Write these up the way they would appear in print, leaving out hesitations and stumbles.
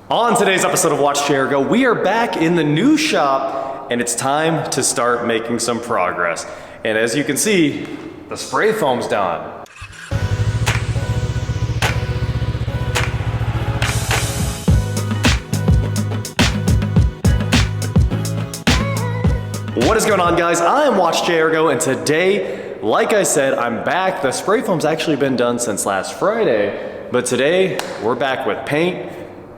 On today's episode of WatchJRGo, we are back in the new shop and it's time to start making some progress. And as you can see, the spray foam's done. What is going on, guys? I am WatchJRGo, and today, like I said, I'm back. The spray foam's actually been done since last Friday, but today we're back with paint.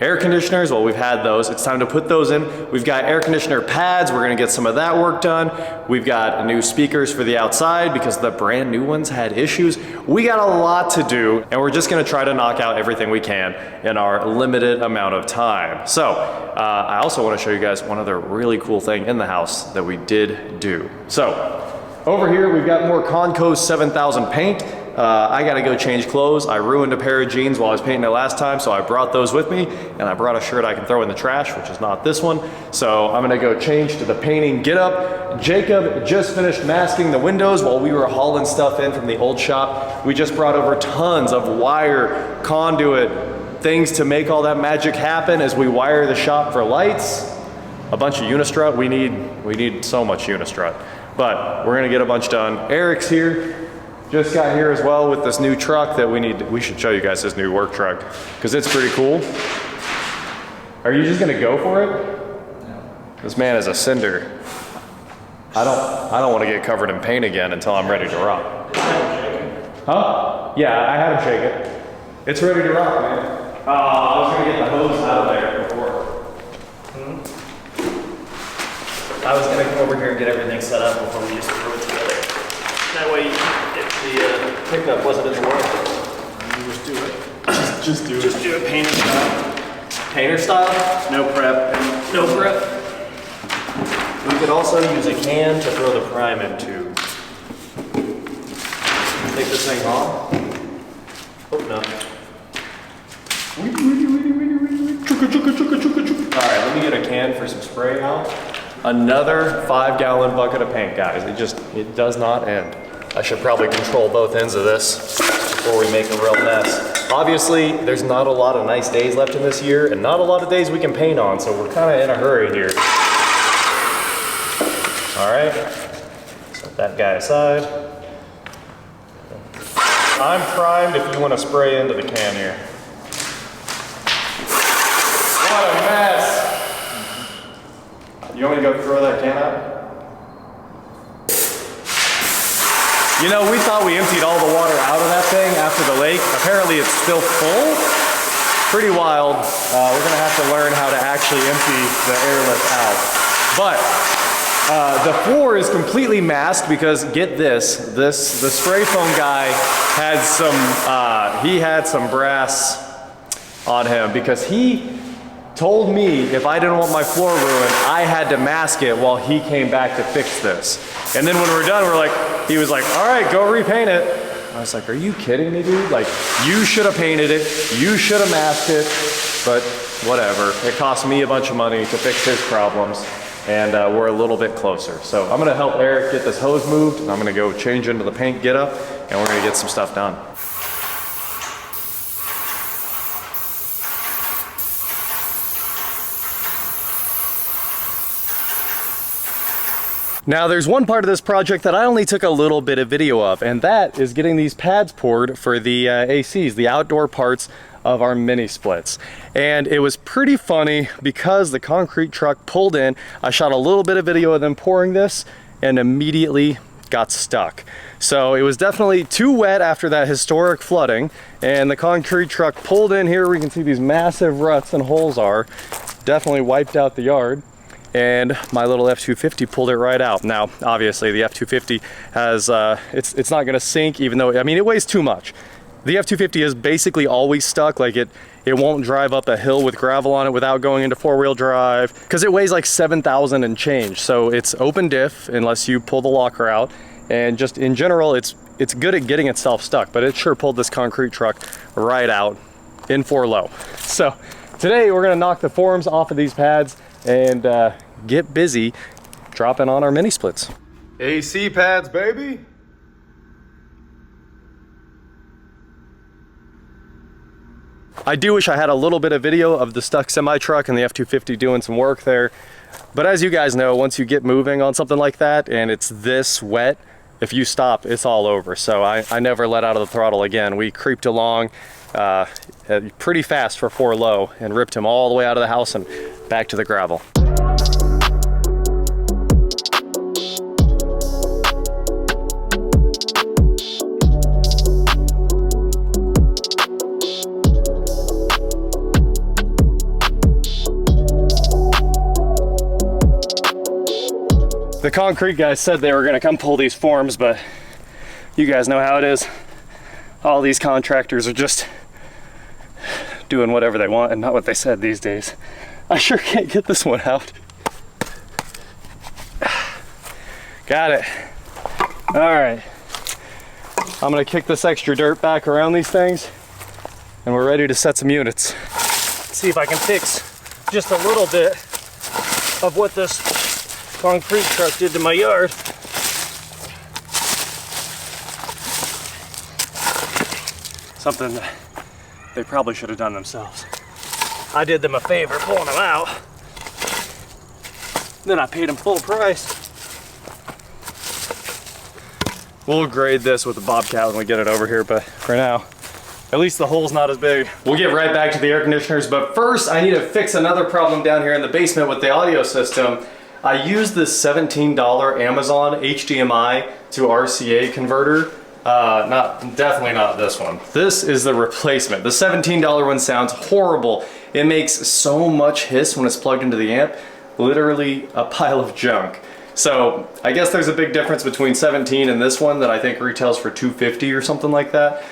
Air conditioners, well, we've had those. It's time to put those in. We've got air conditioner pads. We're gonna get some of that work done. We've got new speakers for the outside because the brand new ones had issues. We got a lot to do, and we're just gonna try to knock out everything we can in our limited amount of time. So, I also wanna show you guys one other really cool thing in the house that we did do. So, over here, we've got more Conco 7000 paint. I gotta go change clothes. I ruined a pair of jeans while I was painting it last time, so I brought those with me, and I brought a shirt I can throw in the trash, which is not this one. So I'm gonna go change to the painting get up. Jacob just finished masking the windows while we were hauling stuff in from the old shop. We just brought over tons of wire, conduit, things to make all that magic happen as we wire the shop for lights. A bunch of Unistrut. We need so much Unistrut. But we're gonna get a bunch done. Eric's here. Just got here as well with this new truck that we should show you guys this new work truck because it's pretty cool. Are you just gonna go for it? No. This man is a cinder. I don't want to get covered in paint again until I'm ready to rock. Huh? Yeah, I had him shake it. It's ready to rock, man. I was gonna get the hose out of there before. I was gonna come over here and get everything set up before we just throw it together. That way, if the pickup wasn't in the way, you just do it. Just do it. Just do it painter style. Painter style? No prep. No prep. We could also use a can to throw the prime into. Take this thing off. Oh no. Alright, let me get a can for some spray out. Another 5-gallon bucket of paint, guys. It does not end. I should probably control both ends of this before we make a real mess. Obviously, there's not a lot of nice days left in this year and not a lot of days we can paint on, so we're kind of in a hurry here. All right, set that guy aside. I'm primed if you want to spray into the can here. What a mess! You want me to go throw that can out? You know, we thought we emptied all the water out of that thing after the lake. Apparently it's still full. Pretty wild. We're gonna have to learn how to actually empty the airlift out. But the floor is completely masked because get this, the spray foam guy had he had some brass on him because he told me if I didn't want my floor ruined, I had to mask it while he came back to fix this. And then when we're done, he was like, all right, go repaint it. I was like, are you kidding me, dude? Like, you should have painted it, you should have masked it, but whatever. It cost me a bunch of money to fix his problems, and we're a little bit closer. So I'm gonna help Eric get this hose moved, and I'm gonna go change into the paint get up, and we're gonna get some stuff done. Now there's one part of this project that I only took a little bit of video of, and that is getting these pads poured for the ACs, the outdoor parts of our mini splits. And it was pretty funny because the concrete truck pulled in. I shot a little bit of video of them pouring this and immediately got stuck. So it was definitely too wet after that historic flooding, and the concrete truck pulled in here. We can see these massive ruts and holes are. Definitely wiped out the yard. And my little F-250 pulled it right out. Now, obviously, the F-250 has, it's not gonna sink, even though, I mean, it weighs too much. The F-250 is basically always stuck, like it won't drive up a hill with gravel on it without going into four-wheel drive, because it weighs like 7,000 and change. So it's open diff unless you pull the locker out. And just in general, it's good at getting itself stuck, but it sure pulled this concrete truck right out in 4-low. So today we're gonna knock the forms off of these pads and get busy dropping on our mini splits. AC pads, baby. I do wish I had a little bit of video of the stuck semi-truck and the F-250 doing some work there. But as you guys know, once you get moving on something like that and it's this wet, if you stop, it's all over. So I never let out of the throttle again. We creeped along pretty fast for 4 low and ripped him all the way out of the house and back to the gravel. The concrete guys said they were gonna come pull these forms, but you guys know how it is. All these contractors are just doing whatever they want and not what they said these days. I sure can't get this one out. Got it. All right. I'm gonna kick this extra dirt back around these things and we're ready to set some units. Let's see if I can fix just a little bit of what this concrete truck did to my yard. Something that they probably should have done themselves. I did them a favor pulling them out. Then I paid them full price. We'll grade this with the Bobcat when we get it over here, but for now, at least the hole's not as big. We'll get right back to the air conditioners, but first I need to fix another problem down here in the basement with the audio system. I used this $17 Amazon HDMI to RCA converter. Definitely not this one. This is the replacement. The $17 one sounds horrible. It makes so much hiss when it's plugged into the amp. Literally a pile of junk. So I guess there's a big difference between 17 and this one that I think retails for $250 or something like that.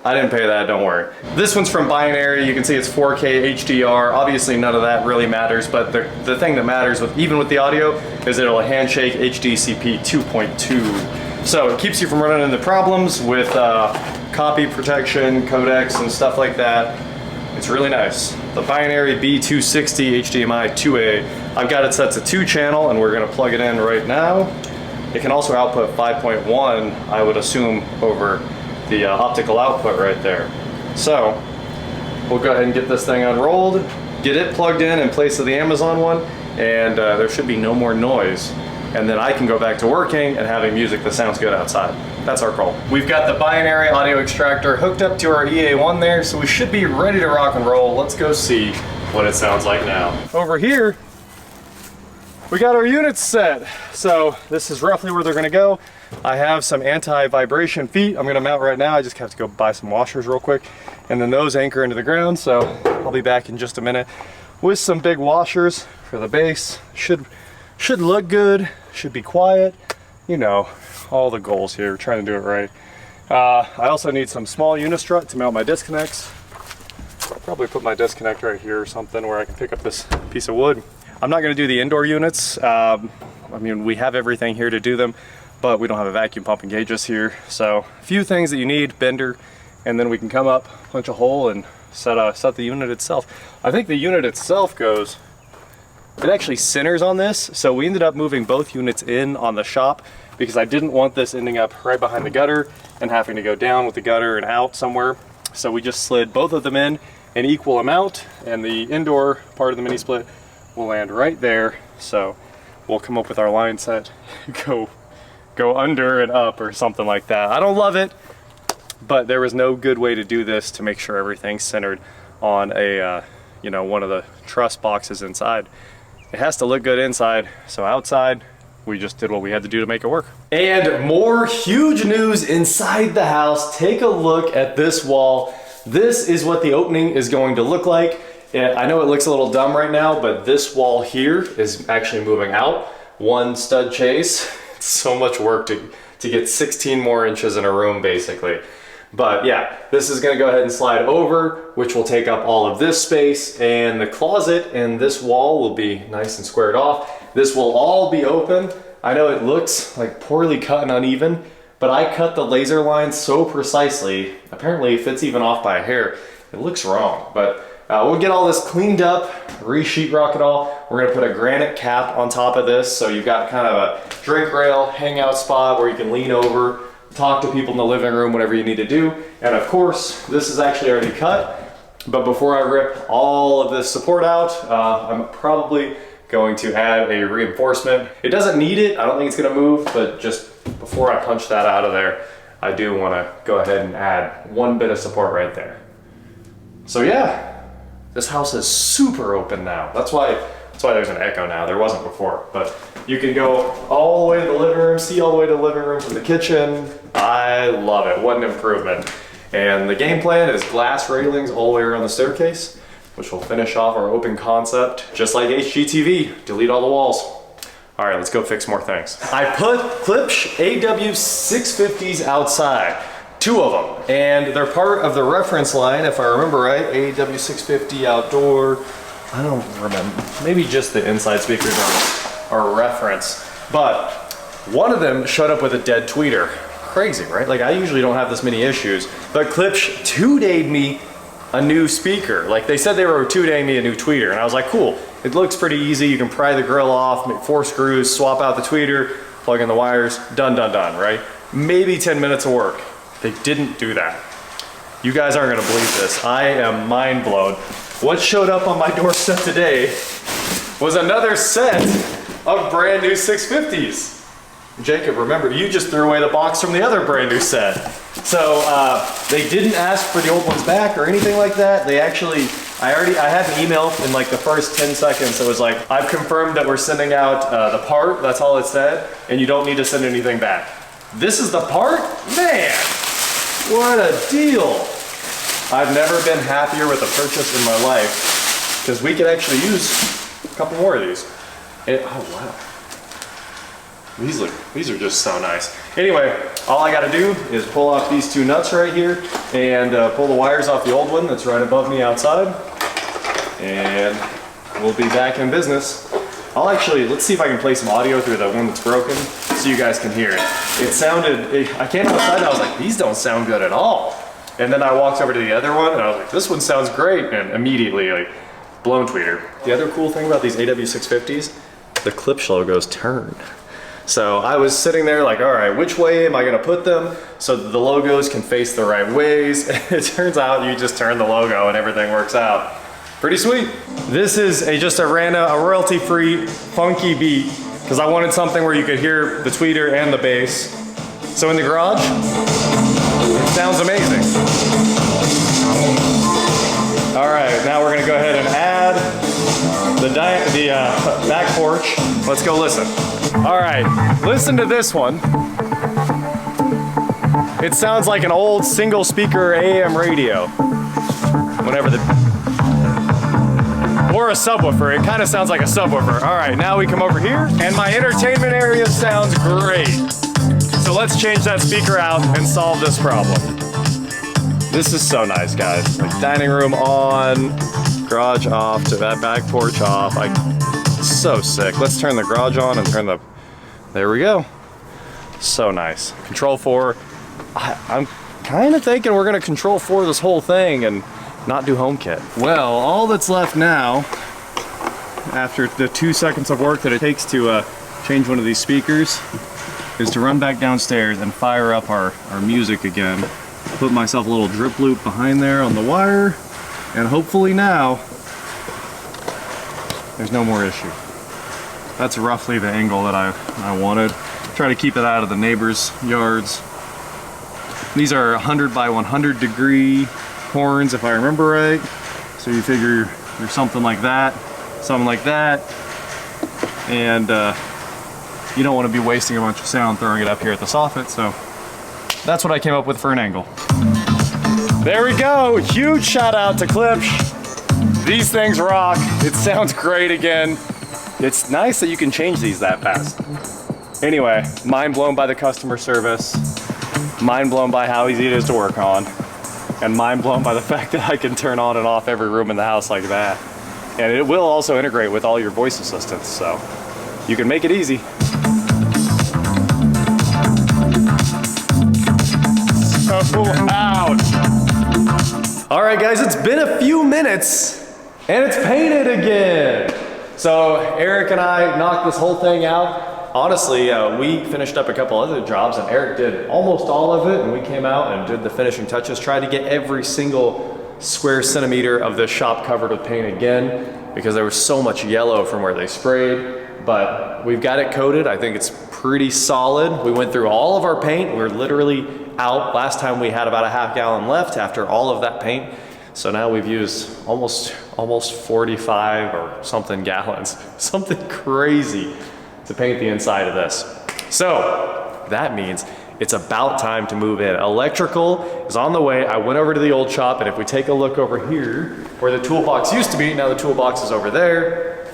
I didn't pay that, don't worry. This one's from Binary. You can see it's 4K HDR. Obviously none of that really matters, but the thing that matters even with the audio is it'll handshake HDCP 2.2. So it keeps you from running into problems with copy protection, codecs, and stuff like that. It's really nice. The Binary B260 HDMI 2A. I've got it set to 2-channel and we're gonna plug it in right now. It can also output 5.1, I would assume, over the optical output right there. So we'll go ahead and get this thing unrolled, get it plugged in place of the Amazon one, and there should be no more noise. And then I can go back to working and having music that sounds good outside. That's our goal. We've got the Binary audio extractor hooked up to our EA1 there, so we should be ready to rock and roll. Let's go see what it sounds like now. Over here, we got our units set. So this is roughly where they're gonna go. I have some anti-vibration feet I'm gonna mount right now. I just have to go buy some washers real quick. And then those anchor into the ground, so I'll be back in just a minute with some big washers for the base. Should look good, should be quiet. You know, all the goals here, trying to do it right. I also need some small unistrut to mount my disconnects. I'll probably put my disconnect right here or something where I can pick up this piece of wood. I'm not gonna do the indoor units. I mean, we have everything here to do them, but we don't have a vacuum pump and gauges here. So a few things that you need, bender, and then we can come up, punch a hole, and set the unit itself. I think the unit itself it actually centers on this. So we ended up moving both units in on the shop because I didn't want this ending up right behind the gutter and having to go down with the gutter and out somewhere. So we just slid both of them in an equal amount, and the indoor part of the mini split will land right there. So we'll come up with our line set, go under and up or something like that. I don't love it, but there was no good way to do this to make sure everything's centered on a one of the truss boxes inside. It has to look good inside, so outside we just did what we had to do to make it work. And more huge news inside the house. Take a look at this wall. This is what the opening is going to look like. I know it looks a little dumb right now, but this wall here is actually moving out. One stud chase. It's so much work to get 16 more inches in a room, basically. But yeah, this is gonna go ahead and slide over, which will take up all of this space, and the closet and this wall will be nice and squared off. This will all be open. I know it looks like poorly cut and uneven, but I cut the laser line so precisely, apparently if it's even off by a hair, it looks wrong. But we'll get all this cleaned up, re-sheetrock it all. We're gonna put a granite cap on top of this, so you've got kind of a drink rail, hangout spot where you can lean over, talk to people in the living room, whatever you need to do. And of course, this is actually already cut. But before I rip all of this support out, I'm probably going to add a reinforcement. It doesn't need it, I don't think it's gonna move, but just before I punch that out of there, I do wanna go ahead and add one bit of support right there. So yeah, this house is super open now. That's why there's an echo now. There wasn't before, but you can go all the way to the living room, see all the way to the living room from the kitchen. I love it, what an improvement. And the game plan is glass railings all the way around the staircase, which will finish off our open concept, just like HGTV, delete all the walls. All right, let's go fix more things. I put Klipsch AW650s outside, 2 of them, and they're part of the reference line, if I remember right, AW650 outdoor, I don't remember, maybe just the inside speakers are a reference, but one of them showed up with a dead tweeter. Crazy, right? Like I usually don't have this many issues, but Klipsch 2-dayed me a new speaker. Like they said they were 2-daying me a new tweeter, and I was like, cool, it looks pretty easy. You can pry the grill off, make 4 screws, swap out the tweeter, plug in the wires, done, right? Maybe 10 minutes of work. They didn't do that. You guys aren't gonna believe this. I am mind blown. What showed up on my doorstep today was another set of brand new 650s. Jacob, remember, you just threw away the box from the other brand new set. So they didn't ask for the old ones back or anything like that. They actually, I had an email in like the first 10 seconds. It was like, I've confirmed that we're sending out the part, that's all it said, and you don't need to send anything back. This is the part? Man, what a deal. I've never been happier with a purchase in my life, because we could actually use a couple more of these. Oh wow. These are just so nice. Anyway, all I gotta do is pull off these 2 nuts right here and pull the wires off the old one that's right above me outside. And we'll be back in business. Let's see if I can play some audio through the one that's broken so you guys can hear it. I came outside and I was like, these don't sound good at all. And then I walked over to the other one and I was like, this one sounds great. And immediately, like, blown tweeter. The other cool thing about these AW650s, the Klipsch logos turn. So I was sitting there like, all right, which way am I gonna put them so that the logos can face the right ways? It turns out you just turn the logo and everything works out. Pretty sweet. This is just a royalty-free funky beat because I wanted something where you could hear the tweeter and the bass. So in the garage, it sounds amazing. All right, now we're gonna go ahead and add the back porch. Let's go listen. All right, listen to this one. It sounds like an old single speaker AM radio. Or a subwoofer, it kind of sounds like a subwoofer. All right, now we come over here and my entertainment area sounds great. So let's change that speaker out and solve this problem. This is so nice, guys. Like dining room on, garage off, to that back porch off. So sick. Let's turn the garage on and turn there we go. So nice. Control 4. I'm kind of thinking we're gonna Control 4 this whole thing and not do HomeKit. Well, all that's left now, after the 2 seconds of work that it takes to change one of these speakers, is to run back downstairs and fire up our music again. Put myself a little drip loop behind there on the wire, and hopefully now, there's no more issue. That's roughly the angle that I wanted. Try to keep it out of the neighbors' yards. These are 100 by 100 degree horns, if I remember right. So you figure there's something like that, and you don't want to be wasting a bunch of sound throwing it up here at the soffit, so that's what I came up with for an angle. There we go, huge shout out to Klipsch. These things rock, it sounds great again. It's nice that you can change these that fast. Anyway, mind blown by the customer service, mind blown by how easy it is to work on, and mind blown by the fact that I can turn on and off every room in the house like that. And it will also integrate with all your voice assistants, so you can make it easy. Oh, ouch. All right, guys, it's been a few minutes and it's painted again. So Eric and I knocked this whole thing out. Honestly, we finished up a couple other jobs and Eric did almost all of it, and we came out and did the finishing touches, tried to get every single square centimeter of this shop covered with paint again because there was so much yellow from where they sprayed, but we've got it coated. I think it's pretty solid. We went through all of our paint. We're literally out. Last time we had about a half gallon left after all of that paint. So now we've used almost 45 or something gallons, something crazy to paint the inside of this. So that means it's about time to move in. Electrical is on the way. I went over to the old shop, and if we take a look over here where the toolbox used to be, now the toolbox is over there.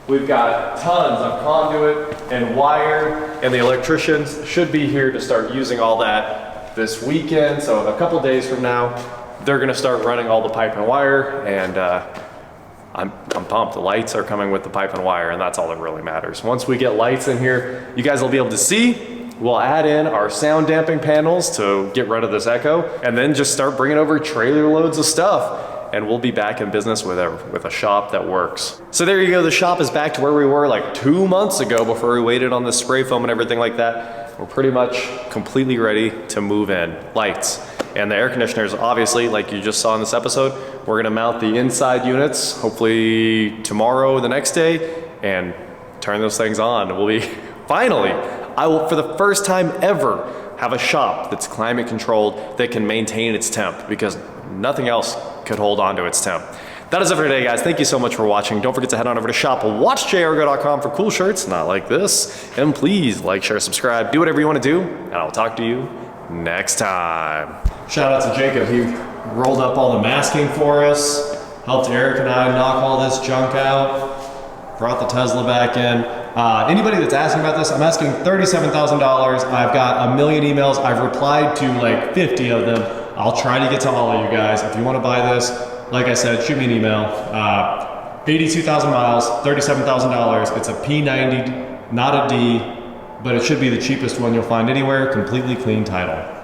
We've got tons of conduit and wire, and the electricians should be here to start using all that this weekend. So a couple days from now, they're gonna start running all the pipe and wire, and I'm pumped. The lights are coming with the pipe and wire, and that's all that really matters. Once we get lights in here, you guys will be able to see. We'll add in our sound damping panels to get rid of this echo, and then just start bringing over trailer loads of stuff. And we'll be back in business with a shop that works. So there you go, the shop is back to where we were like 2 months ago before we waited on the spray foam and everything like that. We're pretty much completely ready to move in. Lights. And the air conditioners, obviously, like you just saw in this episode, we're gonna mount the inside units, hopefully tomorrow, the next day, and turn those things on. We'll be, finally, I will, for the first time ever, have a shop that's climate controlled that can maintain its temp, because nothing else could hold on to its temp. That is it for today, guys. Thank you so much for watching. Don't forget to head on over to shop.WatchJRGo.com for cool shirts, not like this. And please like, share, subscribe, do whatever you want to do, and I'll talk to you next time. Shout out to Jacob. He rolled up all the masking for us, helped Eric and I knock all this junk out, brought the Tesla back in. Anybody that's asking about this, I'm asking $37,000. I've got a million emails. I've replied to like 50 of them. I'll try to get to all of you guys. If you want to buy this, like I said, shoot me an email. 82,000 miles, $37,000. It's a P90, not a D, but it should be the cheapest one you'll find anywhere. Completely clean title.